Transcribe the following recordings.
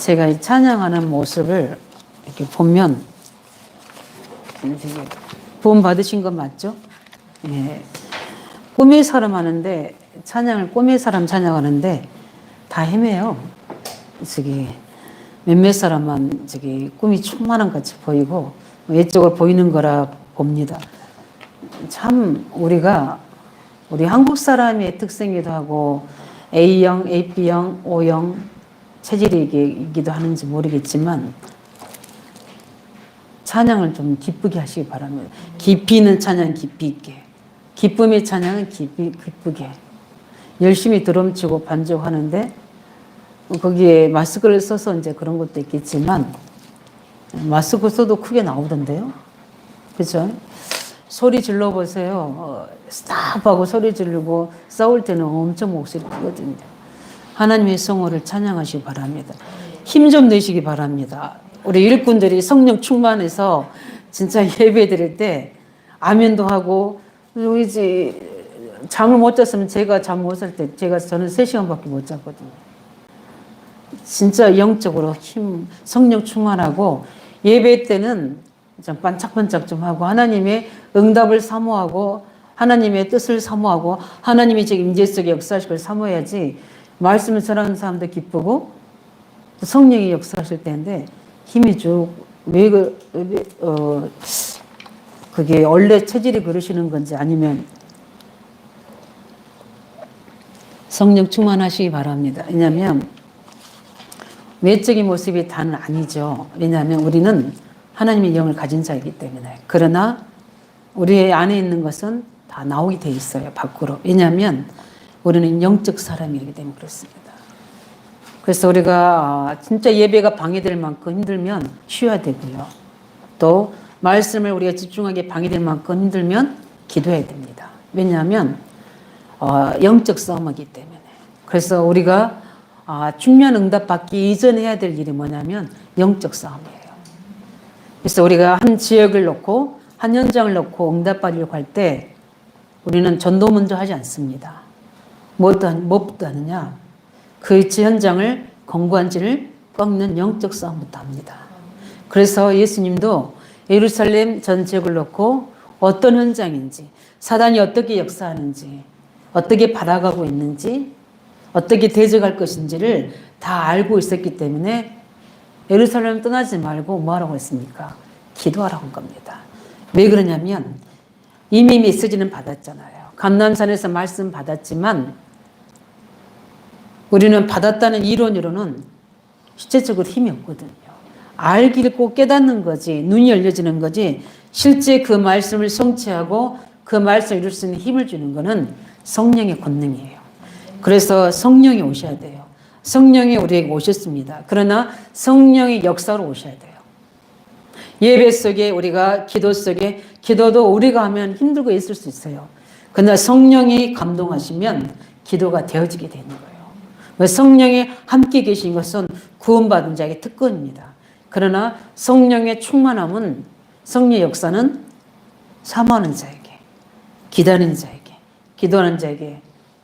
제가 이 찬양하는 모습을 이렇게 보면 구원 받으신 건 맞죠? 예. 꿈의 사람 하는데 찬양을 꿈의 사람 찬양하는데 다 헤매요. 저기 몇몇 사람만 저기 꿈이 충만한 같이 보이고 외적으로 보이는 거라 봅니다. 참 우리 한국 사람의 특성이기도 하고 A형, AB형, O형 체질이기도 하는지 모르겠지만 찬양을 좀 기쁘게 하시기 바랍니다. 깊이 있는 찬양 깊이 있게, 기쁨의 찬양은 기쁘게 열심히 드럼치고 반주하는데 거기에 마스크를 써서 이제 그런 것도 있겠지만 마스크 써도 크게 나오던데요. 그죠? 소리 질러 보세요. 스탑하고 소리 지르고 싸울 때는 엄청 목소리 크거든요. 하나님의 성호를 찬양하시기 바랍니다. 힘 좀 내시기 바랍니다. 우리 일꾼들이 성령 충만해서 진짜 예배 드릴 때 아멘도 하고 이제 잠을 못 잤으면 제가 잠 못 잘 때 저는 3시간밖에 못 잤거든요. 진짜 영적으로 성령 충만하고 예배 때는 좀 반짝반짝 좀 하고 하나님의 응답을 사모하고 하나님의 뜻을 사모하고 하나님이 지금 임재 속에 역사하실 걸 사모해야지 말씀을 전하는 사람도 기쁘고 성령이 역사하실 때인데 힘이 그게 원래 체질이 그러시는 건지 아니면 성령 충만하시기 바랍니다. 왜냐하면 외적인 모습이 다는 아니죠. 왜냐하면 우리는 하나님의 영을 가진 자이기 때문에. 그러나 우리 안에 있는 것은 다 나오게 돼 있어요. 밖으로. 왜냐하면 우리는 영적 사람이기 때문에 그렇습니다. 그래서 우리가 진짜 예배가 방해될 만큼 힘들면 쉬어야 되고요. 또 말씀을 우리가 집중하게 방해될 만큼 힘들면 기도해야 됩니다. 왜냐하면 영적 싸움이기 때문에. 그래서 우리가 중요한 응답 받기 이전에 해야 될 일이 뭐냐면 영적 싸움이에요. 그래서 우리가 한 지역을 놓고 한 현장을 놓고 응답 받으려고 할 때 우리는 전도 먼저 하지 않습니다. 무엇부터 하느냐? 그 현장을 건관지를 꺾는 영적 싸움부터 합니다. 그래서 예수님도 예루살렘 전 지역을 놓고 어떤 현장인지 사단이 어떻게 역사하는지 어떻게 바라가고 있는지 어떻게 대적할 것인지를 다 알고 있었기 때문에 예루살렘 떠나지 말고 뭐 하라고 했습니까? 기도하라고 한 겁니다. 왜 그러냐면 이미 메시지는 받았잖아요. 감람산에서 말씀 받았지만 우리는 받았다는 이론으로는 실제적으로 힘이 없거든요. 알기를 꼭 깨닫는 거지 눈이 열려지는 거지 실제 그 말씀을 성취하고 그 말씀을 이룰 수 있는 힘을 주는 거는 성령의 권능이에요. 그래서 성령이 오셔야 돼요. 성령이 우리에게 오셨습니다. 그러나 성령의 역사로 오셔야 돼요. 예배 속에 우리가 기도 속에 기도도 우리가 하면 힘들고 있을 수 있어요. 그러나 성령이 감동하시면 기도가 되어지게 되는 거예요. 성령이 함께 계신 것은 구원받은 자에게 특권입니다. 그러나 성령의 충만함은 성령의 역사는 사모하는 자에게 기다리는 자에게 기도하는 자에게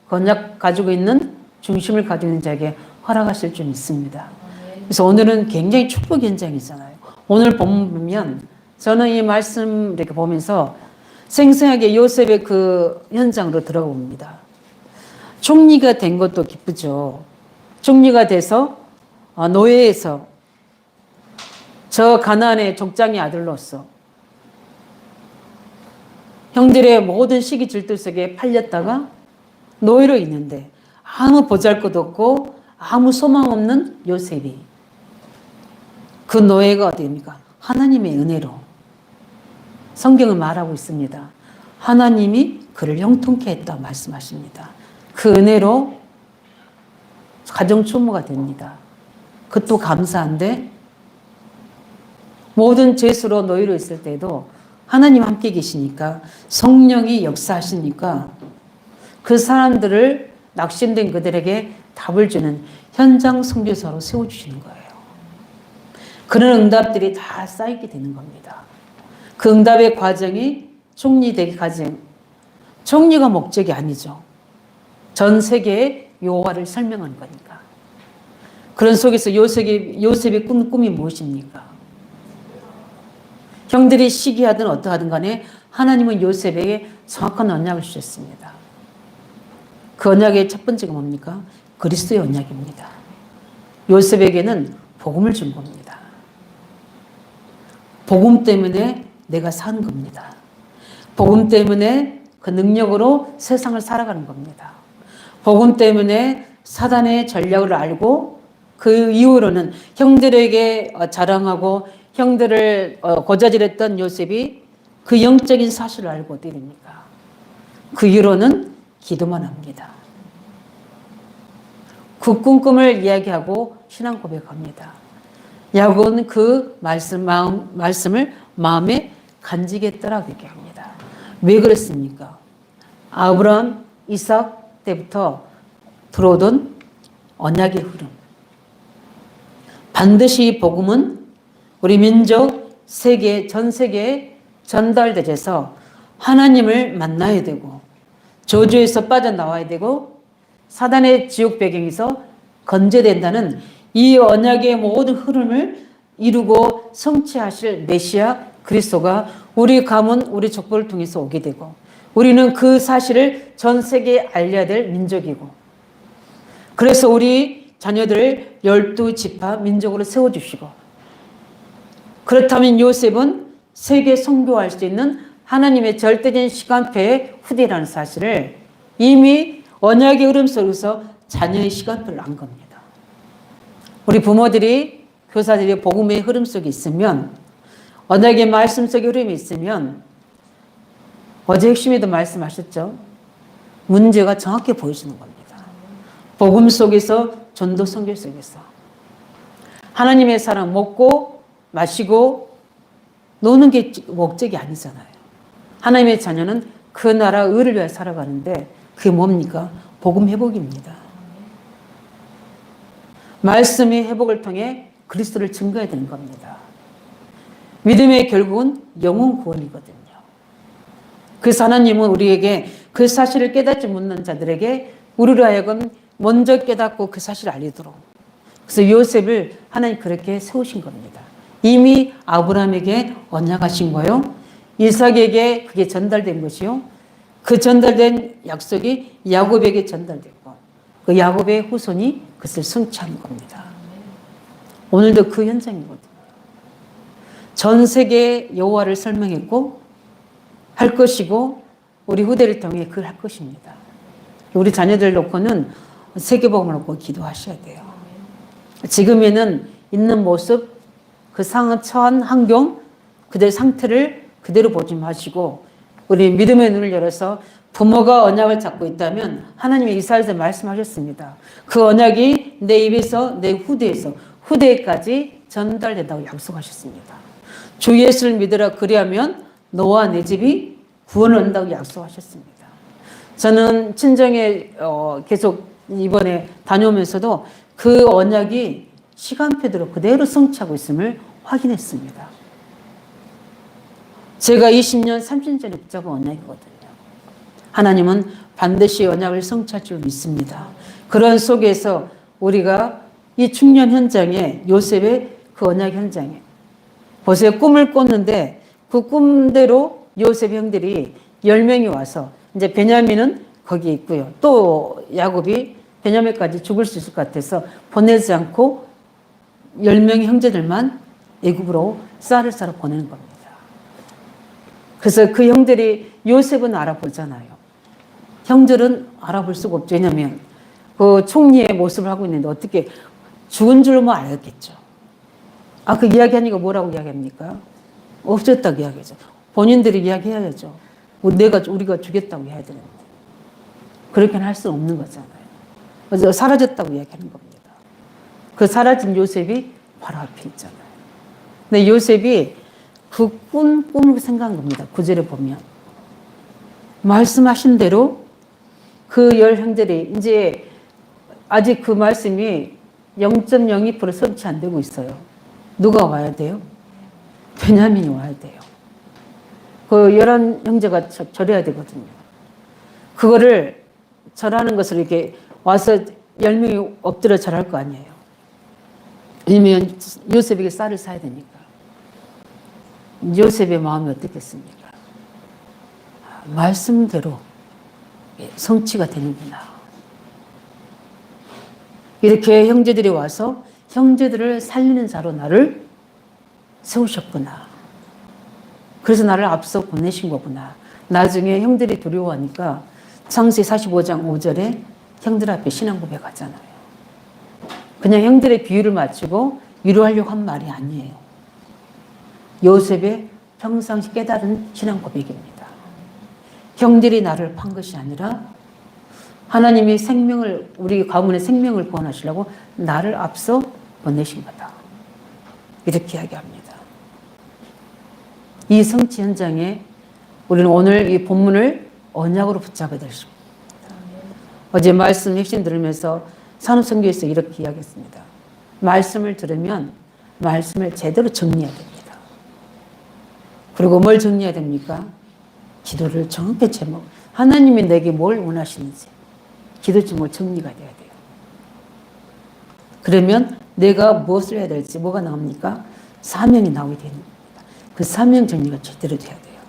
언약 가지고 있는 중심을 가지고 있는 자에게 허락하실 줄 믿습니다. 그래서 오늘은 굉장히 축복 현장이잖아요. 오늘 보면 저는 이 말씀 이렇게 보면서 생생하게 요셉의 그 현장으로 들어가 봅니다. 총리가 된 것도 기쁘죠. 총리가 돼서 노예에서 저 가나안의 족장의 아들로서 형들의 모든 시기 질투 속에 팔렸다가 노예로 있는데 아무 보잘것 없고 아무 소망 없는 요셉이 그 노예가 어디입니까? 하나님의 은혜로 성경은 말하고 있습니다. 하나님이 그를 형통케 했다 말씀하십니다. 그 은혜로 가정 추모가 됩니다. 그것도 감사한데 모든 죄수로 노예로 있을 때도 하나님 함께 계시니까 성령이 역사하시니까 그 사람들을 낙심된 그들에게 답을 주는 현장 선교사로 세워주시는 거예요. 그런 응답들이 다 쌓이게 되는 겁니다. 그 응답의 과정이 총리되기 과정. 총리가 목적이 아니죠. 전 세계의 요하를 설명하는 거니까. 그런 속에서 요셉의 꿈이 무엇입니까? 형들이 시기하든 어떠하든 간에 하나님은 요셉에게 정확한 언약을 주셨습니다. 그 언약의 첫 번째가 뭡니까? 그리스도의 언약입니다. 요셉에게는 복음을 준 겁니다. 복음 때문에 내가 사는 겁니다. 복음 때문에 그 능력으로 세상을 살아가는 겁니다. 복음 때문에 사단의 전략을 알고 그 이후로는 형들에게 자랑하고 형들을 고자질했던 요셉이 그 영적인 사실을 알고 어떻게 됩니까? 그 이후로는 기도만 합니다. 그 꿈을 이야기하고 신앙 고백합니다. 야곱은 그 말씀을 마음에 간직했더라고 얘기합니다. 왜 그랬습니까? 아브라함, 이삭 때부터 들어오던 언약의 흐름. 반드시 복음은 우리 민족, 전 세계에 전달되어서 하나님을 만나야 되고 저주에서 빠져나와야 되고 사단의 지옥 배경에서 건져된다는 이 언약의 모든 흐름을 이루고 성취하실 메시아 그리스도가 우리 가문, 우리 족보를 통해서 오게 되고 우리는 그 사실을 전 세계에 알려야 될 민족이고 그래서 우리 자녀들을 12지파 민족으로 세워주시고 그렇다면 요셉은 세계 선교할 수 있는 하나님의 절대적인 시간표의 후대라는 사실을 이미 언약의 흐름 속에서 자녀의 시간표를 안 겁니다. 우리 부모들이 교사들이 복음의 흐름 속에 있으면 언약의 말씀 속의 흐름이 있으면 어제 핵심에도 말씀하셨죠. 문제가 정확히 보여주는 겁니다. 복음 속에서 전도 선교 속에서 하나님의 사랑 먹고 마시고 노는 게 목적이 아니잖아요. 하나님의 자녀는 그 나라 의를 위해 살아가는데 그게 뭡니까? 복음 회복입니다. 말씀의 회복을 통해 그리스도를 증거해야 되는 겁니다. 믿음의 결국은 영혼 구원이거든요. 그래서 하나님은 우리에게 그 사실을 깨닫지 못한 자들에게 우리로 하여금 먼저 깨닫고 그 사실을 알리도록. 그래서 요셉을 하나님 그렇게 세우신 겁니다. 이미 아브라함에게 언약하신 거요. 이삭에게 그게 전달된 것이요. 그 전달된 약속이 야곱에게 전달됐고 그 야곱의 후손이 그것을 성취한 겁니다. 오늘도 그 현장이거든요. 전 세계에 여호와를 설명했고 할 것이고 우리 후대를 통해 그걸 할 것입니다. 우리 자녀들 놓고는 세계복음을 놓고 기도하셔야 돼요. 지금에는 있는 모습 그 처한 환경 그들의 상태를 그대로 보지 마시고 우리 믿음의 눈을 열어서 부모가 언약을 잡고 있다면 하나님이 이사야에서 말씀하셨습니다. 그 언약이 내 입에서 내 후대까지 전달된다고 약속하셨습니다. 주 예수를 믿으라 그리하면 너와 내 집이 구원을 얻는다고 약속하셨습니다. 저는 친정에 계속 이번에 다녀오면서도 그 언약이 시간표대로 그대로 성취하고 있음을 확인했습니다. 제가 20년, 30년 전에 붙잡은 언약이거든요. 하나님은 반드시 언약을 성취할 줄 믿습니다. 그런 속에서 우리가 이 중년 현장에 요셉의 그 언약 현장에 보세요. 꿈을 꿨는데 그 꿈대로 요셉 형들이 10명이 와서 이제 베냐민은 거기 있고요. 또 야곱이 베냐민까지 죽을 수 있을 것 같아서 보내지 않고 10명의 형제들만 애굽으로 쌀을 싸러 보내는 겁니다. 그래서 그 형들이 요셉은 알아보잖아요. 형들은 알아볼 수가 없죠. 왜냐하면 그 총리의 모습을 하고 있는데 어떻게 죽은 줄만 알겠죠. 그 이야기하니까 뭐라고 이야기합니까? 없었다고 이야기하죠. 본인들이 이야기해야죠. 우리가 죽였다고 해야 되는데. 그렇게는 할 수 없는 거잖아요. 그래서 사라졌다고 이야기하는 겁니다. 그 사라진 요셉이 바로 앞에 있잖아요. 근데 요셉이 그 꿈을 생각한 겁니다. 구절에 보면. 말씀하신 대로 그 10 형제들이 이제 아직 그 말씀이 0.02% 성취 안 되고 있어요. 누가 와야 돼요? 베냐민이 와야 돼요. 그 11 형제가 절해야 되거든요. 그거를 절하는 것을 이렇게 와서 10명이 엎드려 절할 거 아니에요. 왜냐면 요셉에게 쌀을 사야 되니까. 요셉의 마음이 어떻겠습니까? 말씀대로 성취가 되는구나. 이렇게 형제들이 와서 형제들을 살리는 자로 나를 세우셨구나. 그래서 나를 앞서 보내신 거구나. 나중에 형들이 두려워하니까 창세기 45장 5절에 형들 앞에 신앙 고백하잖아요. 그냥 형들의 비유를 맞추고 위로하려고 한 말이 아니에요. 요셉의 평상시 깨달은 신앙 고백입니다. 형들이 나를 판 것이 아니라 하나님이 생명을, 우리 가문의 생명을 구원하시려고 나를 앞서 보내신 거다. 이렇게 이야기합니다. 이 성취 현장에 우리는 오늘 이 본문을 언약으로 붙잡아야 될 것입니다. 어제 말씀 핵심 들으면서 산업선교에서 이렇게 이야기했습니다. 말씀을 들으면 말씀을 제대로 정리해야 됩니다. 그리고 뭘 정리해야 됩니까? 기도를 정확히 제목, 하나님이 내게 뭘 원하시는지 기도 제목 정리가 돼야 돼요. 그러면 내가 무엇을 해야 될지 뭐가 나옵니까? 사명이 나오게 되는 겁니다. 그 사명 정리가 제대로 돼야 돼요.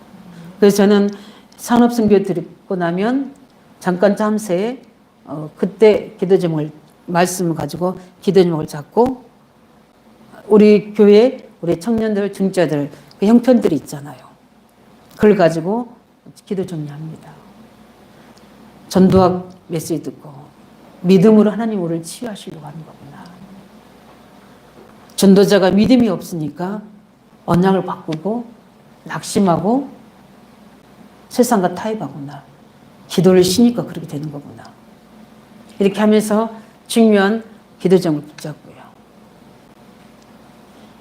그래서 저는 산업선교 듣고 나면 잠깐 잠새 그때 기도 제목을 말씀을 가지고 기도 제목을 잡고 우리 교회 우리 청년들 중자들 그 형편들이 있잖아요. 그걸 가지고 기도 정리합니다. 전도학 메시지 듣고 믿음으로 하나님 우리를 치유하시려고 하는 거구나. 전도자가 믿음이 없으니까 언약을 바꾸고 낙심하고 세상과 타협하구나. 기도를 쉬니까 그렇게 되는 거구나. 이렇게 하면서 중요한 기도 제목을 붙잡고요.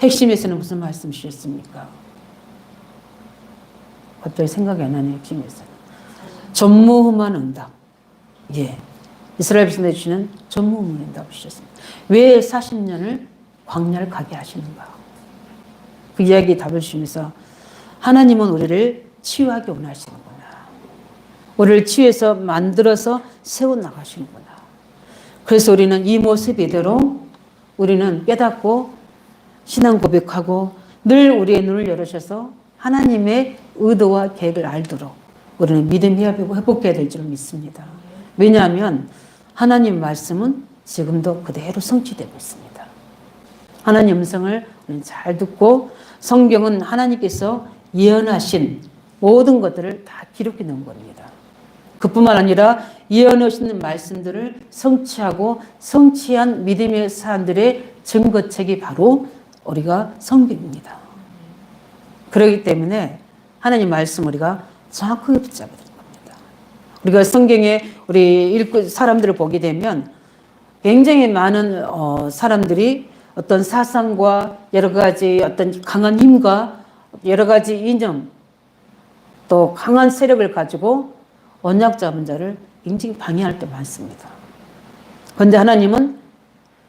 핵심에서는 무슨 말씀 주셨습니까? 갑자기 생각이 안 나네요. 핵심에서는. 전무후무한 응답. 예. 이스라엘 백성들이 주시는 전무후무한 응답을 주셨습니다. 왜 40년을 광야를 가게 하시는가? 그 이야기에 답을 주시면서 하나님은 우리를 치유하게 원하시는구나. 우리를 치유해서 만들어서 세워나가시는구나. 그래서 우리는 이 모습 이대로 우리는 깨닫고 신앙 고백하고 늘 우리의 눈을 열으셔서 하나님의 의도와 계획을 알도록 우리는 믿음 회복해야 될 줄 믿습니다. 왜냐하면 하나님 말씀은 지금도 그대로 성취되고 있습니다. 하나님 음성을 우리는 잘 듣고 성경은 하나님께서 예언하신 모든 것들을 다 기록해 놓은 겁니다. 그뿐만 아니라 예언하시는 말씀들을 성취하고 성취한 믿음의 사람들의 증거책이 바로 우리가 성경입니다. 그렇기 때문에 하나님 말씀 우리가 정확하게 붙잡아야 되는 겁니다. 우리가 성경에 우리 읽고 사람들을 보게 되면 굉장히 많은 사람들이 어떤 사상과 여러 가지 어떤 강한 힘과 여러 가지 이념 또 강한 세력을 가지고 언약 잡은 자를 굉장히 방해할 때 많습니다. 그런데 하나님은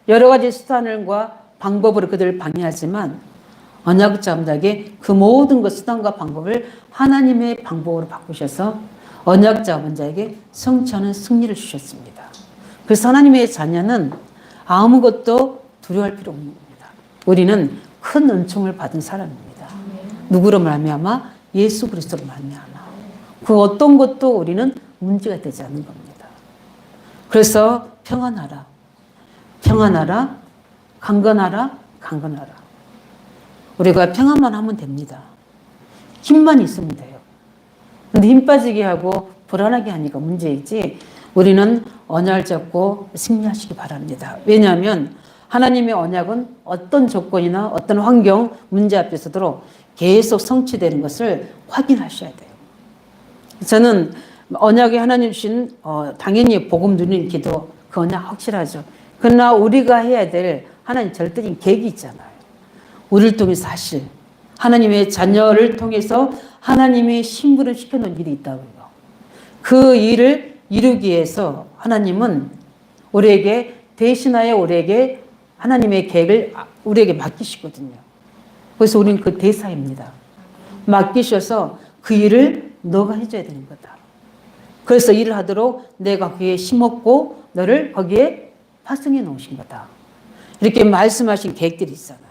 여러 가지 수단과 방법으로 그들을 방해하지만 언약 잡은 자에게 그 모든 것 수단과 방법을 하나님의 방법으로 바꾸셔서 언약 잡은 자에게 성취하는 승리를 주셨습니다. 그래서 하나님의 자녀는 아무것도 두려워할 필요 없는 겁니다. 우리는 큰 은총을 받은 사람입니다. 누구로 말미암아? 예수 그리스도로 말미암아. 그 어떤 것도 우리는 문제가 되지 않는 겁니다. 그래서 평안하라. 평안하라. 강건하라. 강건하라. 우리가 평안만 하면 됩니다. 힘만 있으면 돼요. 근데 힘 빠지게 하고 불안하게 하니까 문제이지 우리는 언약을 잡고 승리하시기 바랍니다. 왜냐하면 하나님의 언약은 어떤 조건이나 어떤 환경, 문제 앞에서도 계속 성취되는 것을 확인하셔야 돼요. 저는 언약이 하나님 주신 당연히 복음 누리는 기도 그 언약 확실하죠. 그러나 우리가 해야 될 하나님 절대적인 계획이 있잖아요. 우리를 통해서 사실 하나님의 자녀를 통해서 하나님의 신부를 시켜놓은 일이 있다고요. 그 일을 이루기 위해서 하나님은 우리에게 대신하여 우리에게 하나님의 계획을 우리에게 맡기시거든요. 그래서 우리는 그 대사입니다. 맡기셔서 그 일을 너가 해줘야 되는 거다. 그래서 일을 하도록 내가 거기에 심었고 너를 거기에 파송해 놓으신 거다. 이렇게 말씀하신 계획들이 있잖아요.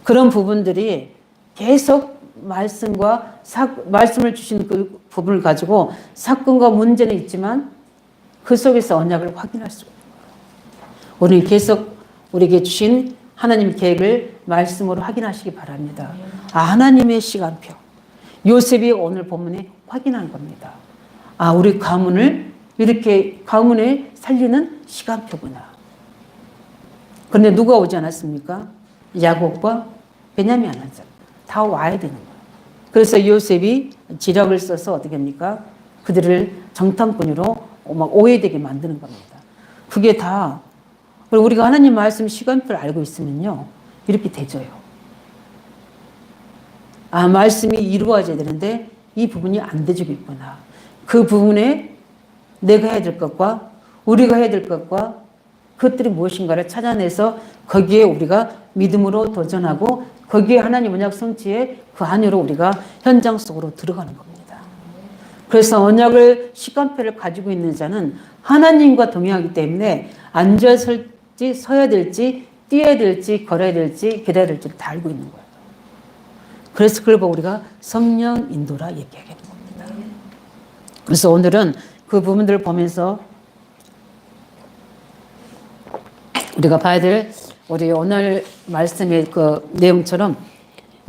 그런 부분들이 계속 말씀과 말씀을 주신 그 부분을 가지고 사건과 문제는 있지만 그 속에서 언약을 확인할 수 있는 거예요. 우리는 계속 우리에게 주신 하나님 계획을 말씀으로 확인하시기 바랍니다. 하나님의 시간표. 요셉이 오늘 본문에 확인한 겁니다. 우리 가문을 이렇게 가문에 살리는 시간표구나. 그런데 누가 오지 않았습니까? 야곱과 베냐민 안 왔잖아요. 다 와야 되는 거예요. 그래서 요셉이 지략을 써서 어떻게 합니까? 그들을 정탐꾼으로 막 오해되게 만드는 겁니다. 그게 다 우리가 하나님 말씀 시간표를 알고 있으면요. 이렇게 되져요. 말씀이 이루어져야 되는데 이 부분이 안 되지고 있구나. 그 부분에 내가 해야 될 것과 우리가 해야 될 것과 그것들이 무엇인가를 찾아내서 거기에 우리가 믿음으로 도전하고 거기에 하나님 언약 성취의 그 안으로 우리가 현장 속으로 들어가는 겁니다. 그래서 언약을 시간표를 가지고 있는 자는 하나님과 동행하기 때문에 앉아 설지 서야 될지 뛰어야 될지 걸어야 될지 기다려야 될지를 다 알고 있는 거예요. 그래서 그걸 보고 우리가 성령 인도라 얘기하게 됩니다. 그래서 오늘은 그 부분들을 보면서 우리가 봐야 될 우리 오늘 말씀의 그 내용처럼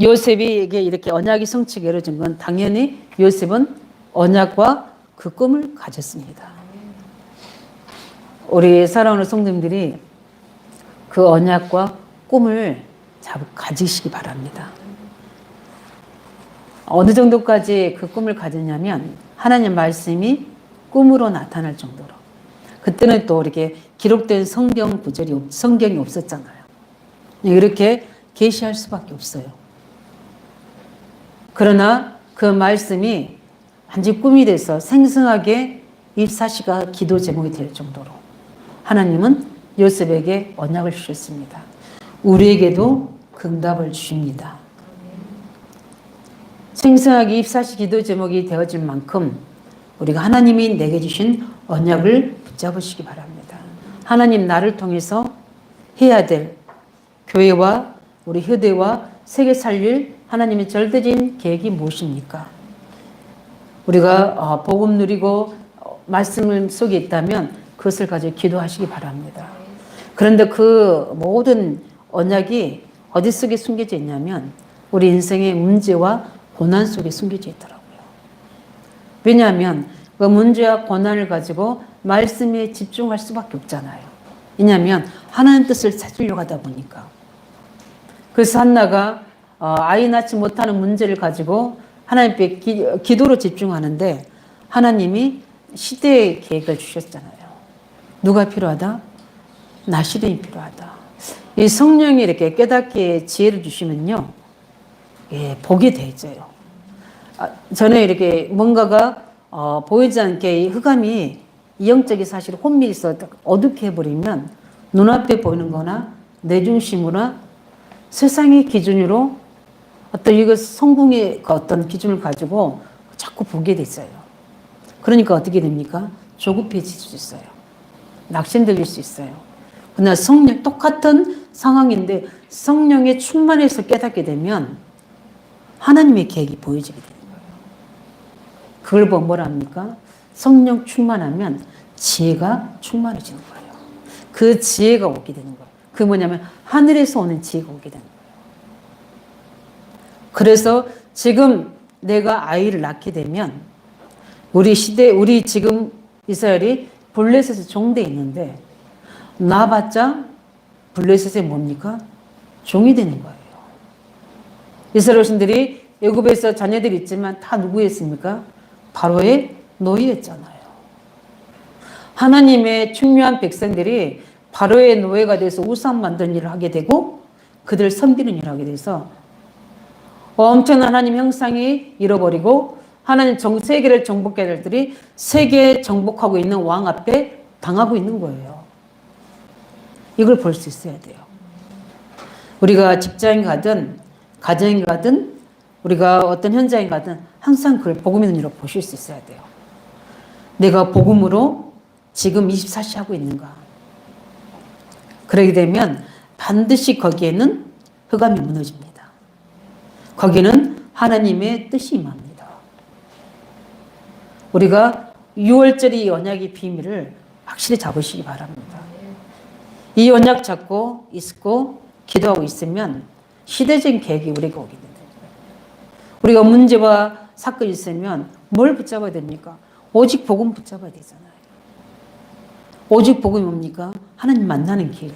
요셉에게 이렇게 언약이 성취가 이루어진 건 당연히 요셉은 언약과 그 꿈을 가졌습니다. 우리 사랑하는 성도님들이 그 언약과 꿈을 가지시기 바랍니다. 어느 정도까지 그 꿈을 가졌냐면 하나님 말씀이 꿈으로 나타날 정도로. 그때는 또 이렇게 기록된 성경이 없었잖아요. 이렇게 계시할 수밖에 없어요. 그러나 그 말씀이 완전히 꿈이 돼서 생생하게 24시가 기도 제목이 될 정도로 하나님은 요셉에게 언약을 주셨습니다. 우리에게도 그 응답을 주십니다. 생생하게 24시 기도 제목이 되어질 만큼 우리가 하나님이 내게 주신 언약을 붙잡으시기 바랍니다. 하나님 나를 통해서 해야 될 교회와 우리 효대와 세계 살릴 하나님의 절대적인 계획이 무엇입니까? 우리가 복음 누리고 말씀 속에 있다면 그것을 가지고 기도하시기 바랍니다. 그런데 그 모든 언약이 어디 속에 숨겨져 있냐면 우리 인생의 문제와 고난 속에 숨겨져 있더라고요. 왜냐하면 그 문제와 고난을 가지고 말씀에 집중할 수밖에 없잖아요. 왜냐하면 하나님 뜻을 찾으려고 하다 보니까. 그래서 한나가 아이 낳지 못하는 문제를 가지고 하나님께 기도로 집중하는데 하나님이 시대의 계획을 주셨잖아요. 누가 필요하다? 나시린이 필요하다. 이 성령이 이렇게 깨닫게 지혜를 주시면요. 복이 되져요. 전에 이렇게 뭔가가 보이지 않게 이 흑암이 이 영적인 사실을 혼미해서 어둡게 해버리면 눈앞에 보이는 거나 내 중심으로나 세상의 기준으로 어떤 이거 성공의 어떤 기준을 가지고 자꾸 보게 됐어요. 그러니까 어떻게 됩니까? 조급해질 수 있어요. 낙심들릴 수 있어요. 그러나 성령, 똑같은 상황인데 성령에 충만해서 깨닫게 되면 하나님의 계획이 보여지게 되는 거예요. 그걸 보고 뭐라 합니까? 성령 충만하면 지혜가 충만해지는 거예요. 그 지혜가 오게 되는 거예요. 그 뭐냐면 하늘에서 오는 지혜가 오게 되는 거예요. 그래서 지금 내가 아이를 낳게 되면 우리 시대, 우리 지금 이스라엘이 블레셋에 종돼 있는데 낳아봤자 블레셋에 뭡니까? 종이 되는 거예요. 이스라엘 신들이 애굽에서 자녀들이 있지만 다 누구였습니까? 바로의 노예였잖아요. 하나님의 충묘한 백성들이 바로의 노예가 돼서 우상 만드는 일을 하게 되고 그들을 섬기는 일을 하게 돼서 엄청난 하나님 형상이 잃어버리고 하나님 세계를 정복해야 될 들이 세계 정복하고 있는 왕 앞에 당하고 있는 거예요. 이걸 볼 수 있어야 돼요. 우리가 직장에 가든 가정에 가든 우리가 어떤 현장에 가든 항상 그걸 복음의 눈으로 보실 수 있어야 돼요. 내가 복음으로 지금 24시 하고 있는가? 그러게 되면 반드시 거기에는 흑암이 무너집니다. 거기는 하나님의 뜻이 임합니다. 우리가 6월절이 이 언약의 비밀을 확실히 잡으시기 바랍니다. 이 언약 잡고 있고 기도하고 있으면 시대적인 계획이 우리가 오게 됩니다. 우리가 문제와 사건이 있으면 뭘 붙잡아야 됩니까? 오직 복음 붙잡아야 되잖아요. 오직 복음이 뭡니까? 하나님 만나는 길.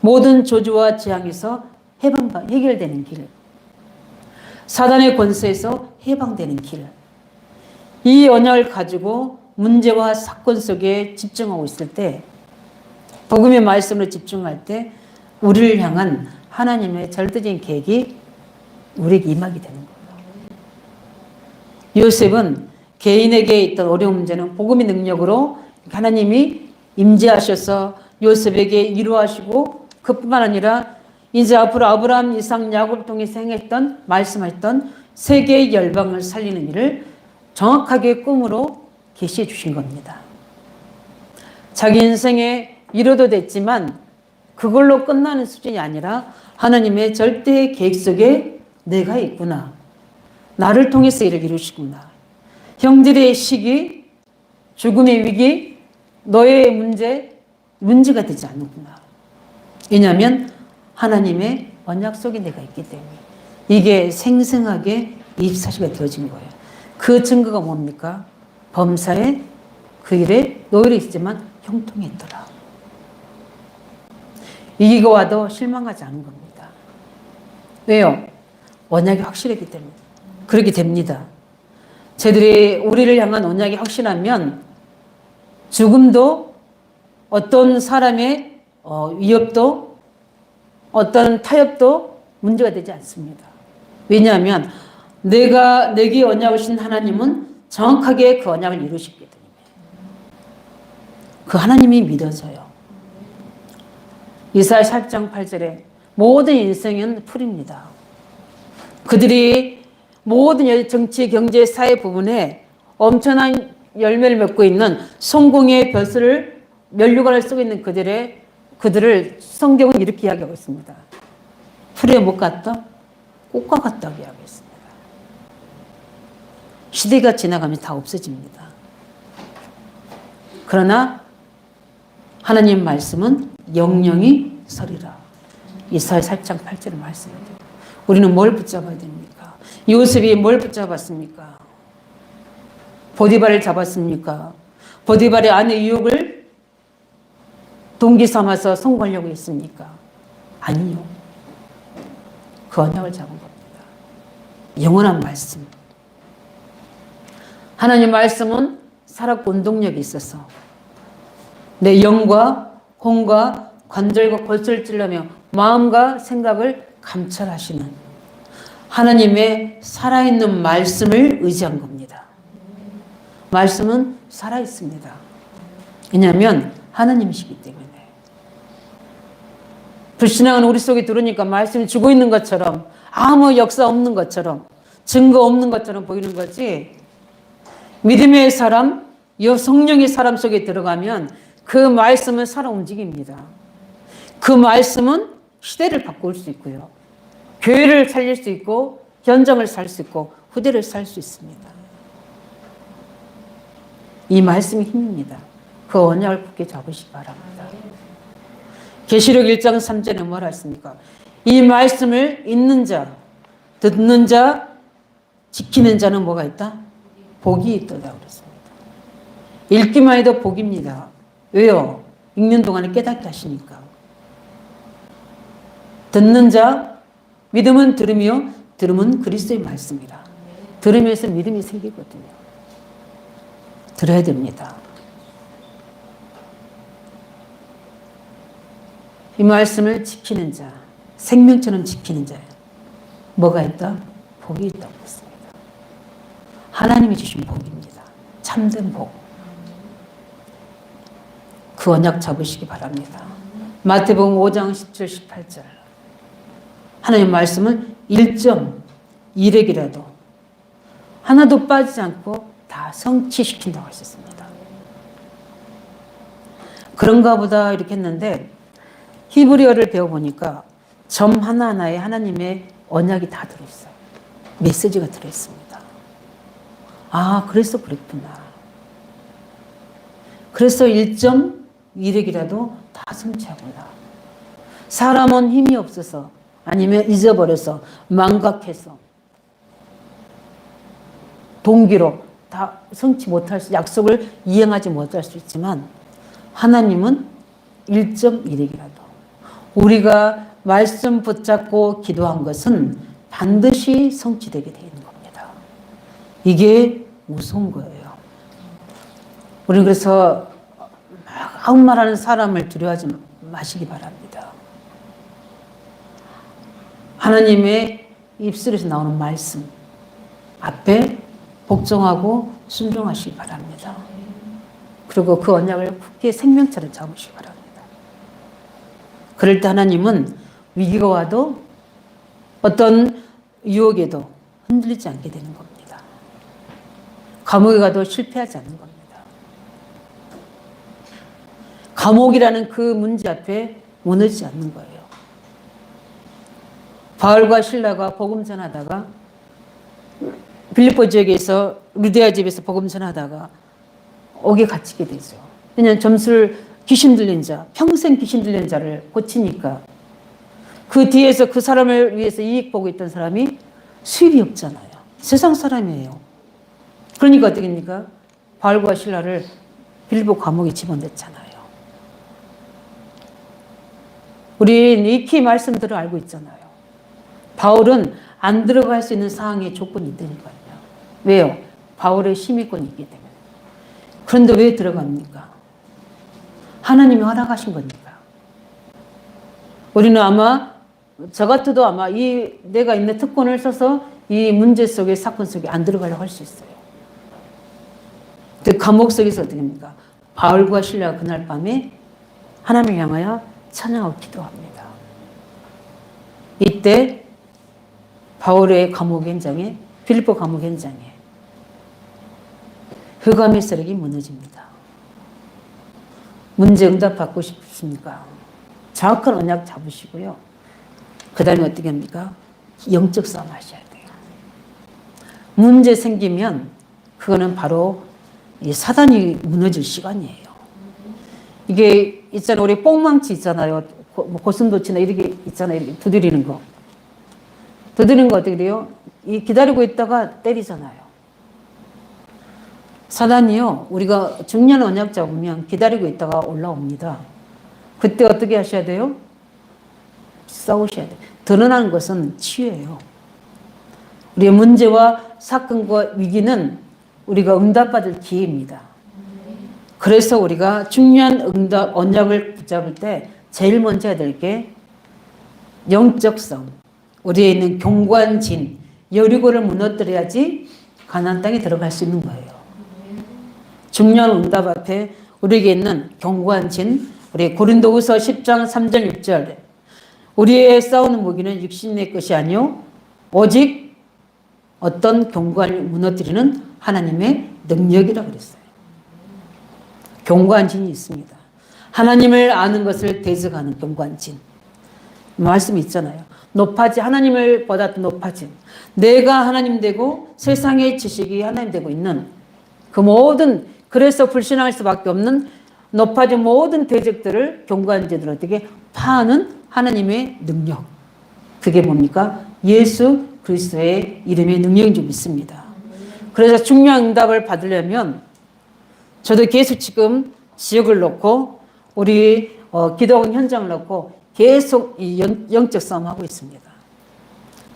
모든 저주와 재앙에서 해결되는 길. 사단의 권세에서 해방되는 길. 이 언약을 가지고 문제와 사건 속에 집중하고 있을 때, 복음의 말씀으로 집중할 때 우리를 향한 하나님의 절대적인 계획이 우리에게 임하게 되는 거예요. 요셉은 개인에게 있던 어려운 문제는 복음의 능력으로 하나님이 임재하셔서 요셉에게 이루하시고, 그뿐만 아니라 이제 앞으로 아브라함, 이삭, 야곱을 통해서 행했던, 말씀하셨던 세계의 열방을 살리는 일을 정확하게 꿈으로 계시해 주신 겁니다. 자기 인생에 이뤄도 됐지만 그걸로 끝나는 수준이 아니라 하나님의 절대 계획 속에 내가 있구나. 나를 통해서 일을 이루시구나. 형들의 시기, 죽음의 위기, 너의 문제가 되지 않는구나. 왜냐하면 하나님의 언약 속에 내가 있기 때문에 이게 생생하게 24시가 되어진 거예요. 그 증거가 뭡니까? 범사에 그 일에 노예로 있지만 형통했더라. 이기고 와도 실망하지 않은 겁니다. 왜요? 언약이 확실하기 때문에 그렇게 됩니다. 저희들이 우리를 향한 언약이 확실하면 죽음도 어떤 사람의 위협도 어떤 타협도 문제가 되지 않습니다. 왜냐하면 내게 언약을 주신 하나님은 정확하게 그 언약을 이루시기 때문에 그 하나님이 믿어져요. 이사야 4장 8절에 모든 인생은 풀입니다. 그들이 모든 정치, 경제, 사회 부분에 엄청난 열매를 맺고 있는 성공의 벼슬을 면류관을 쓰고 있는 그들을 성경은 이렇게 이야기하고 있습니다. 풀에 못 같다? 꽃과 같다고 이야기했습니다. 시대가 지나가면 다 없어집니다. 그러나 하나님 말씀은 영영이 서리라. 이사야 4장 8절의 말씀입니다. 우리는 뭘 붙잡아야 됩니까? 요셉이 뭘 붙잡았습니까? 보디발을 잡았습니까? 보디발의 아내 유혹을 동기 삼아서 성공하려고 했습니까? 아니요. 그 언약을 잡은 겁니다. 영원한 말씀. 하나님 말씀은 살았고 운동력이 있어서 내 영과 혼과 관절과 골수를 찔러며 마음과 생각을 감찰하시는 하나님의 살아있는 말씀을 의지한 겁니다. 말씀은 살아있습니다. 왜냐하면 하나님이시기 때문에. 불신앙은 우리 속에 들어오니까 말씀이 죽어 있는 것처럼 아무 역사 없는 것처럼 증거 없는 것처럼 보이는 거지, 믿음의 사람, 성령의 사람 속에 들어가면 그 말씀은 살아 움직입니다. 그 말씀은 시대를 바꿀 수 있고요. 교회를 살릴 수 있고 현장을 살 수 있고 후대를 살 수 있습니다. 이 말씀이 힘입니다. 그 언약을 굳게 잡으시기 바랍니다. 계시록 1장 3절에 뭐라 했습니까? 이 말씀을 읽는 자, 듣는 자, 지키는 자는 뭐가 있다? 복이 있도다 그랬습니다. 읽기만 해도 복입니다. 왜요? 읽는 동안에 깨닫게 하시니까. 듣는 자, 믿음은 들음이요, 들음은 그리스도의 말씀이라. 들으면서 믿음이 생기거든요. 들어야 됩니다. 이 말씀을 지키는 자, 생명처럼 지키는 자예요. 뭐가 있다? 복이 있다고 했습니다. 하나님이 주신 복입니다. 참된 복. 그 언약 잡으시기 바랍니다. 마태복음 5장 17, 18절. 하나님 말씀은 1.1핵이라도 하나도 빠지지 않고 다 성취시킨다고 하셨습니다. 그런가 보다 이렇게 했는데 히브리어를 배워보니까 점 하나하나에 하나님의 언약이 다 들어있어요. 메시지가 들어있습니다. 아, 그래서 그랬구나. 그래서 1.1핵이라도 다 성취하구나. 사람은 힘이 없어서 아니면 잊어버려서 망각해서 동기로 다 성취 못할 수, 약속을 이행하지 못할 수 있지만 하나님은 1.1핵이라도 우리가 말씀 붙잡고 기도한 것은 반드시 성취되게 되는 겁니다. 이게 무서운 거예요. 우리는 그래서 아무 말하는 사람을 두려워하지 마시기 바랍니다. 하나님의 입술에서 나오는 말씀 앞에 복종하고 순종하시기 바랍니다. 그리고 그 언약을 굳게 생명처럼 잡으시기 바랍니다. 그럴 때 하나님은 위기가 와도 어떤 유혹에도 흔들리지 않게 되는 겁니다. 감옥에 가도 실패하지 않는 겁니다. 감옥이라는 그 문제 앞에 무너지지 않는 거예요. 바울과 실라가 복음 전하다가 빌립보 지역에서 루디아 집에서 복음 전하다가 옥에 갇히게 되죠. 왜냐하면 점술 귀신 들린 자, 평생 귀신 들린 자를 고치니까 그 뒤에서 그 사람을 위해서 이익 보고 있던 사람이 수입이 없잖아요. 세상 사람이에요. 그러니까 어떻게 됩니까? 바울과 실라를 빌립보 감옥에 집어넣잖아요. 우리는 익히 말씀들을 알고 있잖아요. 바울은 안 들어갈 수 있는 상황에 조건이 있다니까요. 왜요? 바울의 심의권이 있기 때문에. 그런데 왜 들어갑니까? 하나님이 허락하신 거니까. 우리는 아마 저 같아도 아마 이 내가 있는 특권을 써서 이 문제 속에 사건 속에 안 들어가려고 할 수 있어요. 그 감옥 속에서 어떻게 합니까? 바울과 실라가 그날 밤에 하나님을 향하여 찬양하고 기도합니다. 이때 바울의 감옥 현장에, 빌립보 감옥 현장에 흑암의 세력이 무너집니다. 문제 응답 받고 싶습니까? 정확한 언약 잡으시고요. 그 다음에 어떻게 합니까? 영적 싸움 하셔야 돼요. 문제 생기면 그거는 바로 이 사단이 무너질 시간이에요. 이게 있잖아요. 우리 뽕망치 있잖아요. 고슴도치나 이렇게 있잖아요. 이렇게 두드리는 거. 두드리는 거 어떻게 돼요? 이 기다리고 있다가 때리잖아요. 사단이요. 우리가 중요한 언약 잡으면 기다리고 있다가 올라옵니다. 그때 어떻게 하셔야 돼요? 싸우셔야 돼요. 드러나는 것은 치유예요. 우리의 문제와 사건과 위기는 우리가 응답받을 기회입니다. 그래서 우리가 중요한 응답, 언약을 붙잡을 때 제일 먼저 해야 될 게 영적 싸움. 우리에 있는 경관진, 여리고를 무너뜨려야지 가나안 땅에 들어갈 수 있는 거예요. 중요한 응답 앞에 우리에게 있는 경관진, 우리 고린도후서 10장 3절 6절 우리의 싸우는 무기는 육신의 것이 아니요 오직 어떤 경관을 무너뜨리는 하나님의 능력이라 그랬어요. 경관진이 있습니다. 하나님을 아는 것을 대적하는 경관진. 말씀이 있잖아요. 높아지 하나님을 보다 더 높아진 내가 하나님 되고 세상의 지식이 하나님 되고 있는 그 모든 그래서 불신할 수밖에 없는 높아진 모든 대적들을 경관진으로 어떻게 파하는 하나님의 능력. 그게 뭡니까? 예수 그리스도의 이름의 능력인 줄 믿습니다. 그래서 중요한 응답을 받으려면 저도 계속 지금 지역을 놓고 우리 기도원 현장을 놓고 계속 이 영적 싸움하고 있습니다.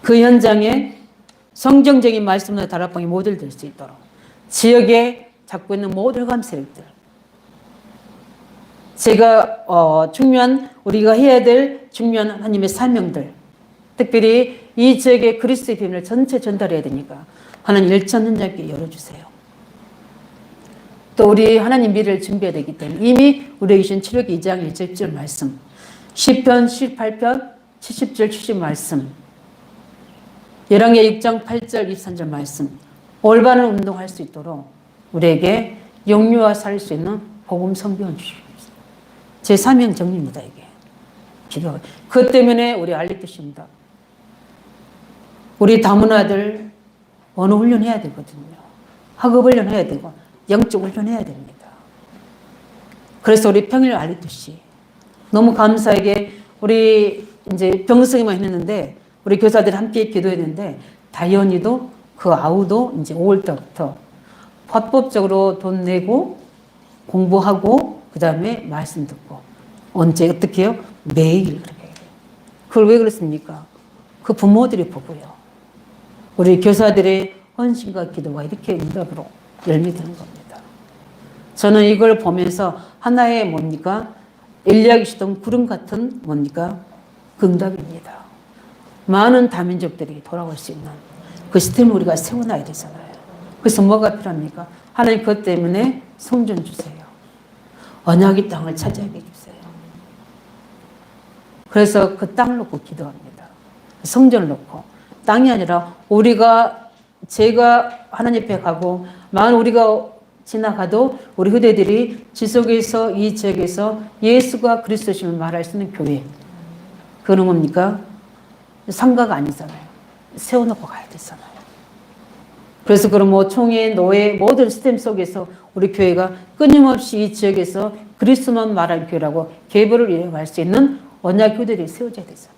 그 현장에 성경적인 말씀으로 다락방이 모델 될 수 있도록 지역에 잡고 있는 모든 흑암 세력들 제가 중요한 우리가 해야 될 중요한 하나님의 사명들 특별히 이 지역의 그리스도의 비밀을 전체 전달해야 되니까 하나님 일천 현장께 열어주세요. 또 우리 하나님 미래를 준비해야 되기 때문에 이미 우리에게 주신 출애굽기 2장 1절 10절 말씀 10편 18편 70절 70 말씀 열왕기하 6장 8절 23절 말씀 올바른 운동할 수 있도록 우리에게 영유아 살 수 있는 복음 성경을 주십시오. 제 사명 정리입니다, 이게. 기도. 그것 때문에 우리 알릴 것입니다. 우리 다문화들 언어 훈련해야 되거든요. 학업 훈련해야 되고 영적 훈련해야 됩니다. 그래서 우리 평일 알리듯이 너무 감사하게 우리 이제 병성이만 했는데 우리 교사들이 함께 기도했는데 다현이도 그 아우도 이제 5월 때부터 합법적으로 돈 내고 공부하고 그 다음에 말씀 듣고 언제 어떻게 해요? 매일 그렇게 해요. 그걸 왜 그렇습니까? 그 부모들이 보고요. 우리 교사들의 헌신과 기도가 이렇게 응답으로 열매되는 겁니다. 저는 이걸 보면서 하나의 뭡니까? 엘리야가 시던 구름 같은 뭡니까? 그 응답입니다. 많은 다민족들이 돌아올 수 있는 그 시스템을 우리가 세워놔야 되잖아요. 그래서 뭐가 필요합니까? 하나님 그것 때문에 성전 주세요. 언약의 땅을 차지하게 해주세요. 그래서 그 땅을 놓고 기도합니다. 성전을 놓고 땅이 아니라 제가 하나님 앞에 가고 만 우리가 지나가도 우리 후대들이 지속해서 이 지역에서 예수가 그리스도심을 말할 수 있는 교회. 그거는 뭡니까? 상가가 아니잖아요. 세워놓고 가야 되잖아요. 그래서 그럼 뭐 총회, 노예 모든 시스템 속에서 우리 교회가 끊임없이 이 지역에서 그리스도만 말할 교회라고 계보를 이어갈 수 있는 언약 교회들이 세워져야 되잖아요.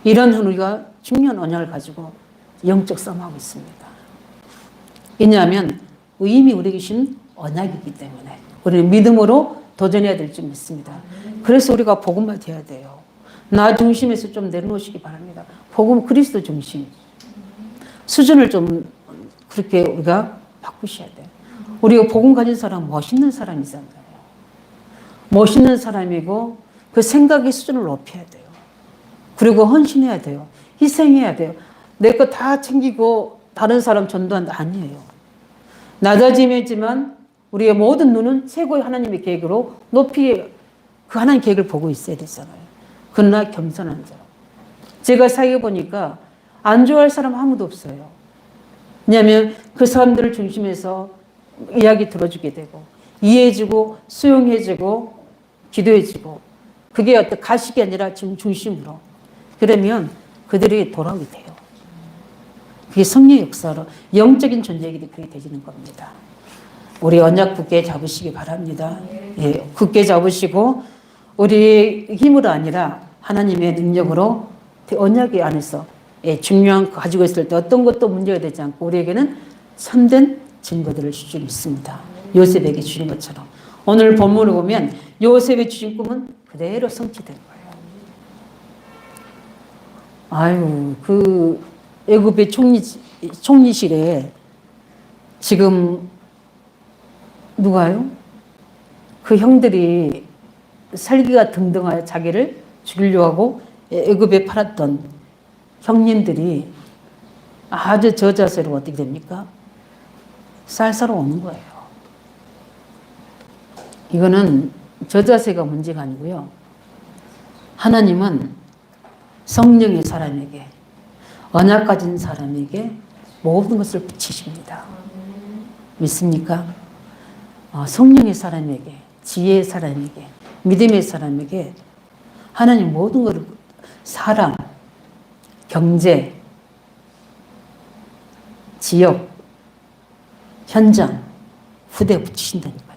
이런 우리가 중요한 언약을 가지고 영적 싸움하고 있습니다. 왜냐하면 이미 우리에게 주신 언약이기 때문에 우리는 믿음으로 도전해야 될 줄 믿습니다. 그래서 우리가 복음만 돼야 돼요. 나 중심에서 좀 내려놓으시기 바랍니다. 복음 그리스도 중심. 수준을 좀 그렇게 우리가 바꾸셔야 돼요. 우리가 복음 가진 사람 멋있는 사람이잖아요. 멋있는 사람이고 그 생각의 수준을 높여야 돼요. 그리고 헌신해야 돼요. 희생해야 돼요. 내 거 다 챙기고 다른 사람 전도한다 아니에요. 낮아짐이지만 우리의 모든 눈은 최고의 하나님의 계획으로 높이 그 하나님 계획을 보고 있어야 되잖아요. 그러나 겸손한 자로. 제가 사귀어 보니까 안 좋아할 사람 아무도 없어요. 왜냐하면 그 사람들을 중심해서 이야기 들어주게 되고 이해해주고 수용해주고 기도해주고 그게 어떤 가식이 아니라 지금 중심으로 그러면 그들이 돌아오게 돼요. 그게 성령의 역사로 영적인 존재이기 그게 되지는 겁니다. 우리 언약 굳게 잡으시기 바랍니다. 예, 굳게 잡으시고 우리 힘으로 아니라 하나님의 능력으로 언약의 안에서 중요한 거 가지고 있을 때 어떤 것도 문제가 되지 않고 우리에게는 참된 증거들을 주고 있습니다. 요셉에게 주신 것처럼 오늘 본문을 보면 요셉의 주신 꿈은 그대로 성취된 거예요. 아유, 그 애굽의 총리실에 지금 누가요? 그 형들이 살기가 등등하여 자기를 죽이려고 하고 애굽에 팔았던 형님들이 아주 저자세로 어떻게 됩니까? 쌀사러 오는 거예요. 이거는 저자세가 문제가 아니고요. 하나님은 성령의 사람에게 언약 가진 사람에게 모든 것을 붙이십니다. 믿습니까? 성령의 사람에게 지혜의 사람에게 믿음의 사람에게 하나님 모든 것을 사람, 경제, 지역, 현장, 후대 붙이신다니까요.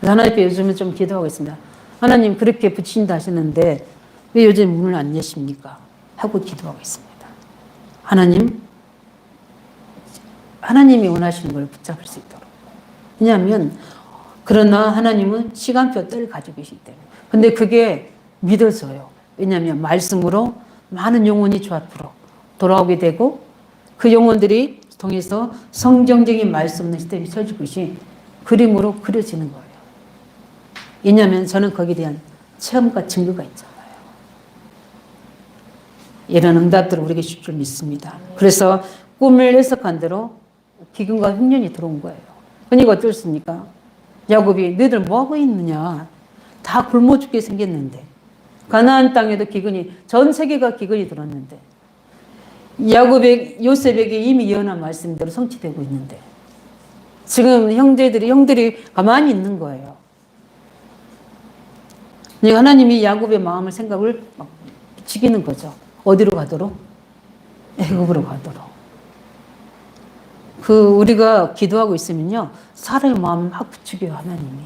하나님 앞에 요즘은 좀 기도하고 있습니다. 하나님 그렇게 붙이신다 하시는데 왜 요즘 문을 안 여십니까? 하고 기도하고 있습니다. 하나님이 원하시는 걸 붙잡을 수 있도록. 왜냐하면 그러나 하나님은 시간표 뜰 가지고 계시기 때문에. 근데 그게 믿어져요. 왜냐하면 말씀으로 많은 영혼이 주 앞으로 돌아오게 되고 그 영혼들이 통해서 성경적인 말씀 시스템이 쳐지고 것이 그림으로 그려지는 거예요. 왜냐하면 저는 거기에 대한 체험과 증거가 있잖아요. 이런 응답들을 우리에게 줄 줄 믿습니다. 그래서 꿈을 해석한 대로 기근과 흉년이 들어온 거예요. 그러니까 어떻습니까? 야곱이 너희들 뭐하고 있느냐. 다 굶어 죽게 생겼는데 가나안 땅에도 기근이 전 세계가 기근이 들었는데 요셉에게 이미 예언한 말씀대로 성취되고 있는데 지금 형들이 가만히 있는 거예요. 하나님이 야곱의 마음을 생각을 막 죽이는 거죠. 어디로 가도록? 애굽으로 가도록. 우리가 기도하고 있으면요, 사람의 마음을 막 부추겨요, 하나님이.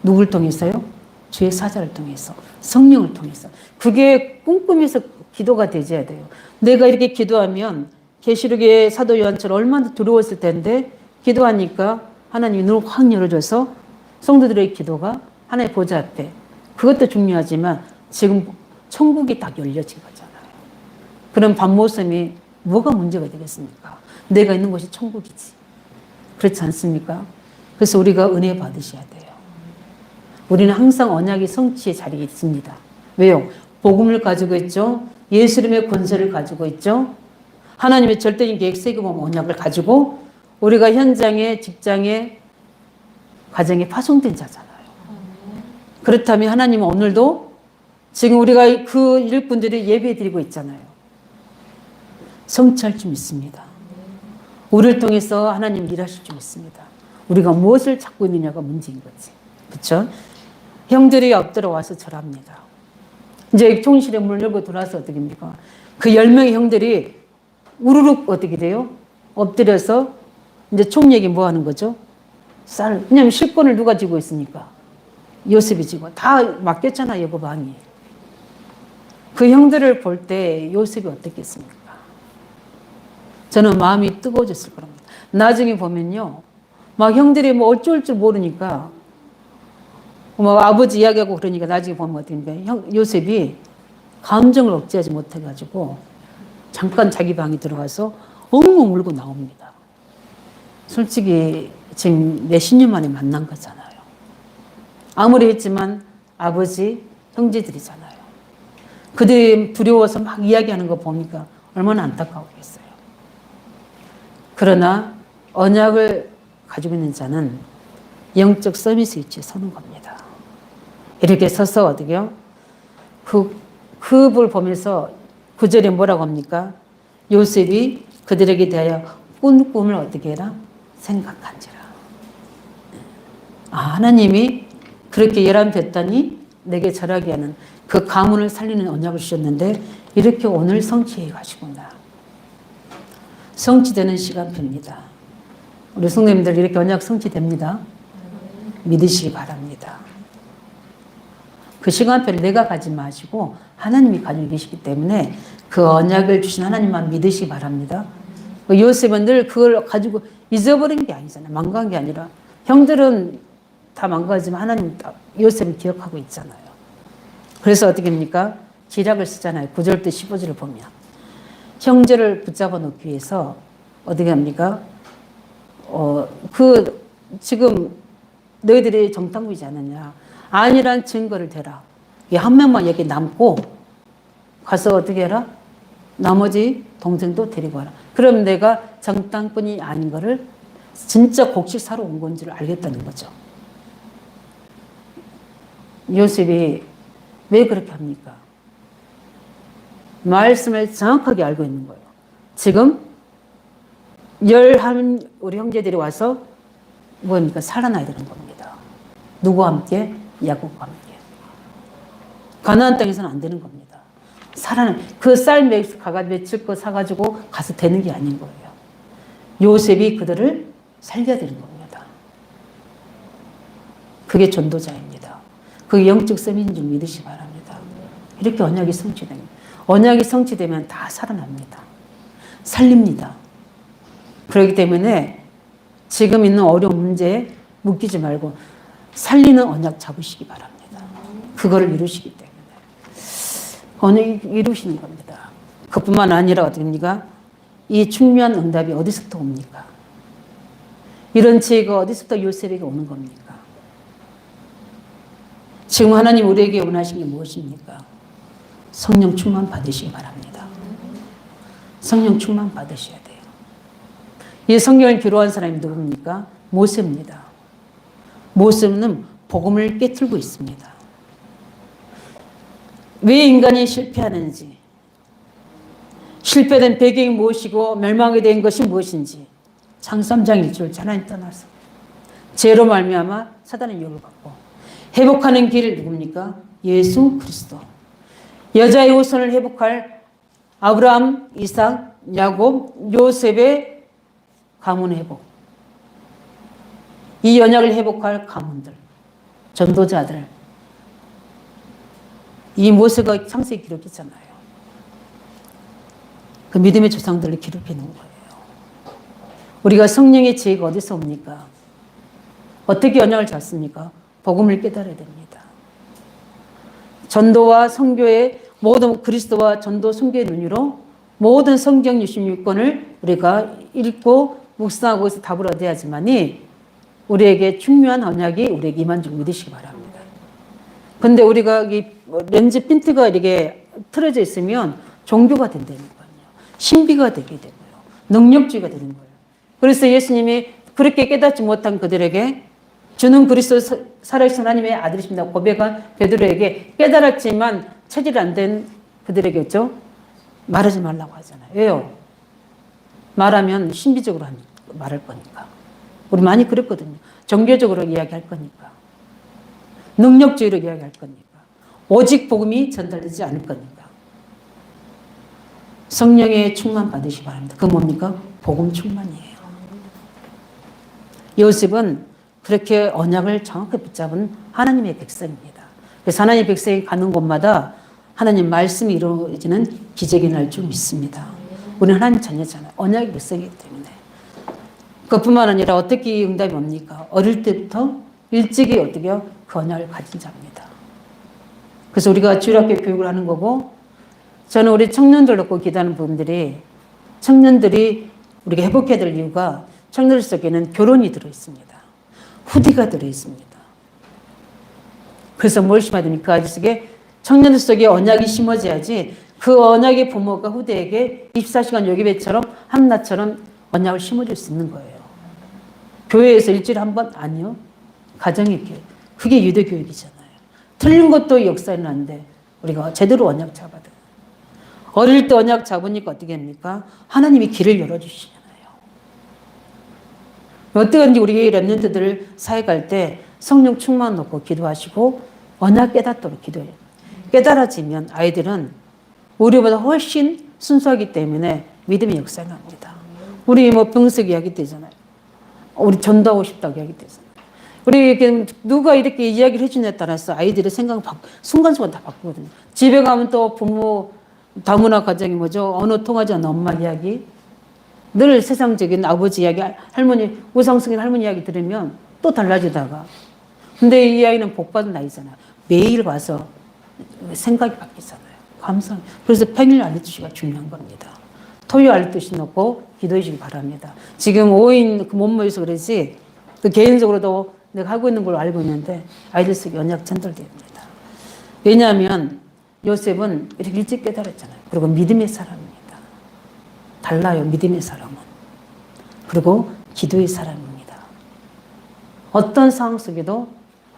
누굴 통해서요? 주의 사자를 통해서, 성령을 통해서. 그게 꿈꾸면서 기도가 되져야 돼요. 내가 이렇게 기도하면 계시록의 사도 요한처럼 얼마나 두려웠을 텐데 기도하니까 하나님이 눈을 확 열어줘서 성도들의 기도가 하나님의 보좌 앞에, 그것도 중요하지만 지금 천국이 딱 열려진 거잖아요. 그럼 밤모섬이 뭐가 문제가 되겠습니까? 내가 있는 곳이 천국이지. 그렇지 않습니까? 그래서 우리가 은혜 받으셔야 돼요. 우리는 항상 언약의 성취의 자리에 있습니다. 왜요? 복음을 가지고 있죠. 예수님의 권세를 가지고 있죠. 하나님의 절대적인 계획 세계보험 언약을 가지고 우리가 현장에, 직장에, 가정에 파송된 자잖아요. 그렇다면 하나님은 오늘도 지금 우리가 그 일꾼들이 예배 드리고 있잖아요. 성취할 줄 믿습니다. 우리를 통해서 하나님 일하실 줄 믿습니다. 우리가 무엇을 찾고 있느냐가 문제인 거지. 그렇죠? 형들이 엎드려 와서 절합니다. 이제 총실에 문을 열고 들어와서 어떻게 합니까? 그 10명의 형들이 우르륵 어떻게 돼요? 엎드려서 이제 총 얘기 뭐 하는 거죠? 왜냐면 실권을 누가 쥐고 있으니까? 요셉이 쥐고. 다 맡겼잖아, 여보 방이. 그 형들을 볼 때 요셉이 어떻겠습니까? 저는 마음이 뜨거워졌을 겁니다. 나중에 보면요, 막 형들이 뭐 어쩔 줄 모르니까 뭐 아버지 이야기하고 그러니까 나중에 보면 어떻게 요셉이 감정을 억제하지 못해가지고 잠깐 자기 방에 들어가서 엉엉 울고 나옵니다. 솔직히 지금 몇십 년 만에 만난 거잖아요. 아무리 했지만 아버지, 형제들이잖아요. 그들이 두려워서 막 이야기하는 거 보니까 얼마나 안타까웠겠어요. 그러나 언약을 가지고 있는 자는 영적 서비스 위치에 서는 겁니다. 이렇게 서서 어떻게요? 그걸 보면서 9절에 뭐라고 합니까? 요셉이 그들에게 대하여 꾼 꿈을 어떻게 해라? 생각한지라. 하나님이 그렇게 열한됐더니 내게 절하게 하는 그 가문을 살리는 언약을 주셨는데 이렇게 오늘 성취해 가시구나. 성취되는 시간표입니다. 우리 성도님들 이렇게 언약 성취됩니다. 믿으시기 바랍니다. 그 시간표를 내가 가지 마시고 하나님이 가지고 계시기 때문에 그 언약을 주신 하나님만 믿으시기 바랍니다. 요셉은 늘 그걸 가지고 잊어버린 게 아니잖아요. 망가한 게 아니라 형들은 다 망가지만 하나님 요셉은 기억하고 있잖아요. 그래서 어떻게 합니까? 기락을 쓰잖아요. 9절부터 15절을 보면 형제를 붙잡아 놓기 위해서 어떻게 합니까? 지금 너희들이 정탐구이지 않느냐. 아니란 증거를 대라. 한 명만 여기 남고 가서 어떻게 해라? 나머지 동생도 데리고 와라. 그럼 내가 정탐꾼이 아닌 거를 진짜 곡식 사러 온 건 줄 알겠다는 거죠. 요셉이 왜 그렇게 합니까? 말씀을 정확하게 알고 있는 거예요. 지금 11 우리 형제들이 와서 뭡니까? 살아나야 되는 겁니다. 누구와 함께? 야곱과 함께. 가나안 땅에서는 안 되는 겁니다. 그 쌀 며칠 거 사가지고 가서 되는 게 아닌 거예요. 요셉이 그들을 살려야 되는 겁니다. 그게 전도자입니다. 그게 영적 셈인 줄 믿으시기 바랍니다. 이렇게 언약이 성취됩니다. 언약이 성취되면 다 살아납니다. 살립니다. 그렇기 때문에 지금 있는 어려운 문제에 묶이지 말고 살리는 언약 잡으시기 바랍니다. 그거를 이루시기 때문에. 언약 이루시는 겁니다. 그뿐만 아니라 어떻습니까? 이 충분한 응답이 어디서부터 옵니까? 이런 지혜가 어디서부터 요셉에게 오는 겁니까? 지금 하나님 우리에게 원하시는 게 무엇입니까? 성령 충만 받으시기 바랍니다. 성령 충만 받으셔야 돼요. 이 성령을 필요한 사람이 누굽니까? 모세입니다. 모세는 복음을 깨뜨리고 있습니다. 왜 인간이 실패하는지, 실패된 배경이 무엇이고 멸망하게 된 것이 무엇인지 장삼장 1절 하나님 떠나서 죄로 말미암아 사단의 유혹을 받고 회복하는 길 누굽니까? 예수 그리스도. 여자의 후손을 회복할 아브라함, 이삭, 야곱, 요셉의 가문 회복. 이 언약을 회복할 가문들, 전도자들. 이 모세가 창세기 기록했잖아요. 그 믿음의 조상들을 기록해 놓은 거예요. 우리가 성령의 지혜가 어디서 옵니까? 어떻게 언약을 잡습니까? 복음을 깨달아야 됩니다. 전도와 선교의 모든 그리스도와 전도 선교의 눈으로 모든 성경 66권을 우리가 읽고 묵상하고 해서 답을 얻어야지만이 우리에게 중요한 언약이 우리에게 임한 줄 믿으시기 바랍니다. 근데 우리가 이 렌즈 핀트가 이렇게 틀어져 있으면 종교가 된다는 거예요. 신비가 되게 되고요. 능력주의가 되는 거예요. 그래서 예수님이 그렇게 깨닫지 못한 그들에게 주는 그리스도 살아계신 하나님의 아들이십니다 고백한 베드로에게 깨달았지만 체질 안 된 그들에게죠. 말하지 말라고 하잖아요. 왜요? 말하면 신비적으로 말할 거니까. 우리 많이 그랬거든요. 종교적으로 이야기할 거니까. 능력주의로 이야기할 거니까. 오직 복음이 전달되지 않을 거니까. 성령의 충만 받으시기 바랍니다. 그건 뭡니까? 복음 충만이에요. 요셉은 그렇게 언약을 정확히 붙잡은 하나님의 백성입니다. 그래서 하나님의 백성이 가는 곳마다 하나님 말씀이 이루어지는 기적이 날 줄 믿습니다. 우리는 하나님 자녀잖아요. 언약의 백성이기 때문에. 그뿐만 아니라 어떻게 응답이 옵니까? 어릴 때부터 일찍이 어떻게요? 그 언약을 가진 자입니다. 그래서 우리가 주일학교 교육을 하는 거고, 저는 우리 청년들 놓고 기도하는 부분들이, 청년들이 우리가 회복해야 될 이유가 청년들 속에는 결혼이 들어있습니다. 후대가 들어있습니다. 그래서 뭘 심어야 됩니까? 그 아이 속에 청년들 속에 언약이 심어져야지 그 언약의 부모가 후대에게 24시간 요기배처럼 한낮처럼 언약을 심어줄 수 있는 거예요. 교회에서 일주일에 한 번? 아니요. 가정의 교육. 그게 유대교육이잖아요. 틀린 것도 역사에는 안 돼. 우리가 제대로 언약 잡아야 돼요. 어릴 때 언약 잡으니까 어떻게 합니까? 하나님이 길을 열어주시잖아요. 어떻게든지 우리 랩런트들 사회 갈 때 성령 충만 놓고 기도하시고 언약 깨닫도록 기도해요. 깨달아지면 아이들은 우리보다 훨씬 순수하기 때문에 믿음의 역사가 납니다. 우리 뭐 병석 이야기 되잖아요. 우리 전도하고 싶다고 이야기 되잖아요. 우리 누가 이렇게 이야기를 해주냐에 따라서 아이들의 생각은 순간순간 다 바꾸거든요. 집에 가면 또 부모 다문화 가정이 뭐죠? 언어 통하지 않는 엄마 이야기, 늘 세상적인 아버지 이야기, 할머니, 우상성인 할머니 이야기 들으면 또 달라지다가. 근데 이 아이는 복받은 나이잖아요. 매일 와서 생각이 바뀌잖아요. 감상. 그래서 평일 알려주시기가 중요한 겁니다. 토요 알려주시 놓고 기도해 주시기 바랍니다. 지금 5인 그 못 모여서 그러지, 그 개인적으로도 내가 하고 있는 걸 알고 있는데 아이들 속에 언약 전달됩니다. 왜냐하면 요셉은 이렇게 일찍 깨달았잖아요. 그리고 믿음의 사람입니다. 달라요, 믿음의 사람은. 그리고 기도의 사람입니다. 어떤 상황 속에도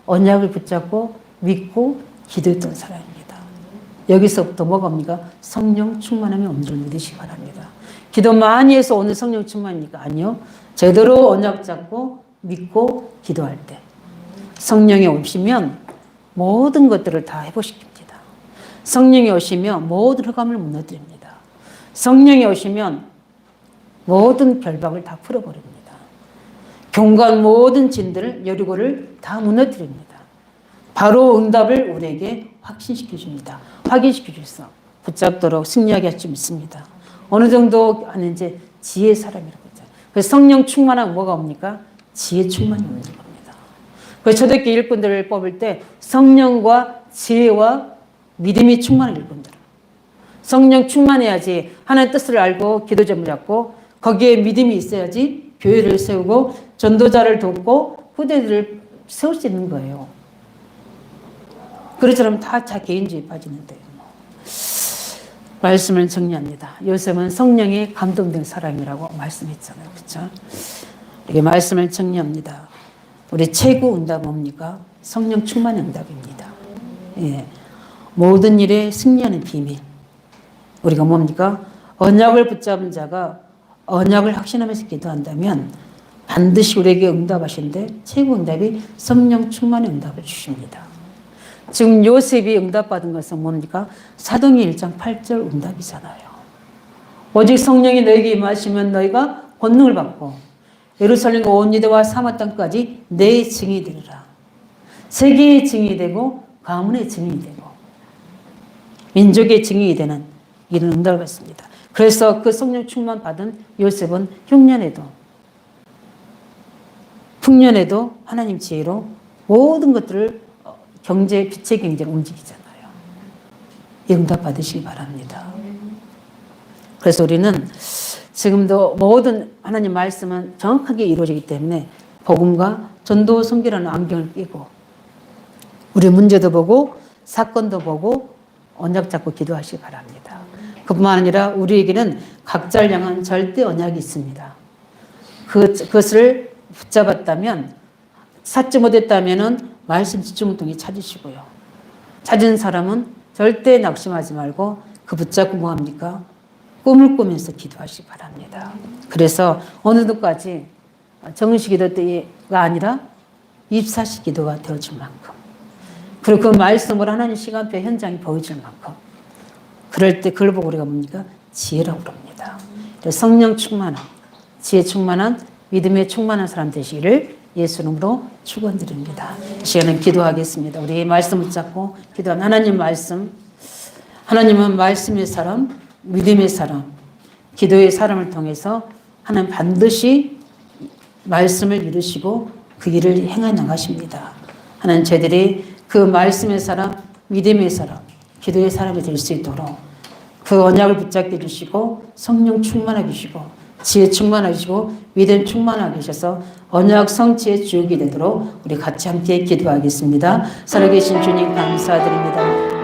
언약을 붙잡고 믿고 기도했던 사람입니다. 여기서부터 뭐가 옵니까? 성령 충만함이 오는 줄 믿으시기 바랍니다. 기도 많이 해서 오늘 성령 충만입니까? 아니요. 제대로 언약 잡고 믿고 기도할 때 성령이 오시면 모든 것들을 다 회복시킵니다. 성령이 오시면 모든 흑암을 무너뜨립니다. 성령이 오시면 모든 결박을 다 풀어버립니다. 경관 모든 진들을 여리고를 다 무너뜨립니다. 바로 응답을 우리에게 확신시켜 줍니다. 확인시켜 주셔서 붙잡도록 승리하게 할 수 있습니다. 어느 정도 하는지 지혜의 사람이라고 했잖아요. 그래서 성령 충만하면 뭐가 옵니까? 지혜 충만이 오는 겁니다. 그래서 초대교회 일꾼들을 뽑을 때 성령과 지혜와 믿음이 충만한 일꾼들. 성령 충만해야지 하나님의 뜻을 알고 기도점을 잡고 거기에 믿음이 있어야지 교회를 세우고 전도자를 돕고 후대들을 세울 수 있는 거예요. 그렇지 않으면 다 개인주의에 빠지는데요. 말씀을 정리합니다. 요셉은 성령에 감동된 사람이라고 말씀했잖아요. 그렇죠? 이게 말씀을 정리합니다. 우리 최고 응답은 뭡니까? 성령 충만의 응답입니다. 예. 모든 일에 승리하는 비밀. 우리가 뭡니까? 언약을 붙잡은 자가 언약을 확신하면서 기도한다면 반드시 우리에게 응답하신데 최고 응답이 성령 충만의 응답을 주십니다. 지금 요셉이 응답받은 것은 뭡니까? 사도행전 1장 8절 응답이잖아요. 오직 성령이 너에게 임하시면 너희가 권능을 받고 예루살렘과 온 유대와 사마 땅까지 내 증인이 되리라. 세계의 증인이 되고 가문의 증인이 되고 민족의 증인이 되는 이런 응답을 받습니다. 그래서 그 성령 충만 받은 요셉은 흉년에도 하나님 지혜로 모든 것들을 빛의 경제를 움직이잖아요. 응답 받으시기 바랍니다. 그래서 우리는 지금도 모든 하나님 말씀은 정확하게 이루어지기 때문에 복음과 전도 선교라는 안경을 끼고 우리 문제도 보고 사건도 보고 언약 잡고 기도하시기 바랍니다. 그뿐만 아니라 우리에게는 각자를 향한 절대 언약이 있습니다. 그것을 붙잡았다면 찾지 못했다면 말씀 집중을 통해 찾으시고요. 찾은 사람은 절대 낙심하지 말고 그 붙잡고 뭐합니까? 꿈을 꾸면서 기도하시기 바랍니다. 그래서 어느 정도까지 정식 기도 때가 아니라 24시 기도가 되어줄 만큼 그리고 그 말씀으로 하나님 시간표 현장이 보여줄 만큼 그럴 때 그걸 보고 우리가 뭡니까? 지혜라고 그럽니다. 성령 충만한 지혜 충만한 믿음에 충만한 사람 되시기를 예수 이름으로 축원드립니다. 이 시간에 기도하겠습니다. 우리 말씀 붙잡고 기도하면 하나님 말씀 하나님은 말씀의 사람 믿음의 사람 기도의 사람을 통해서 하나님 반드시 말씀을 이루시고 그 일을 행해 나가십니다. 하나님 저희들이 그 말씀의 사람 믿음의 사람 기도의 사람이 될 수 있도록 그 언약을 붙잡게 해주시고 성령 충만하게 해주시고 지혜 충만하게 해주시고 믿음 충만하게 하셔서 언약 성취의 주역이 되도록 우리 같이 함께 기도하겠습니다. 살아계신 주님 감사드립니다.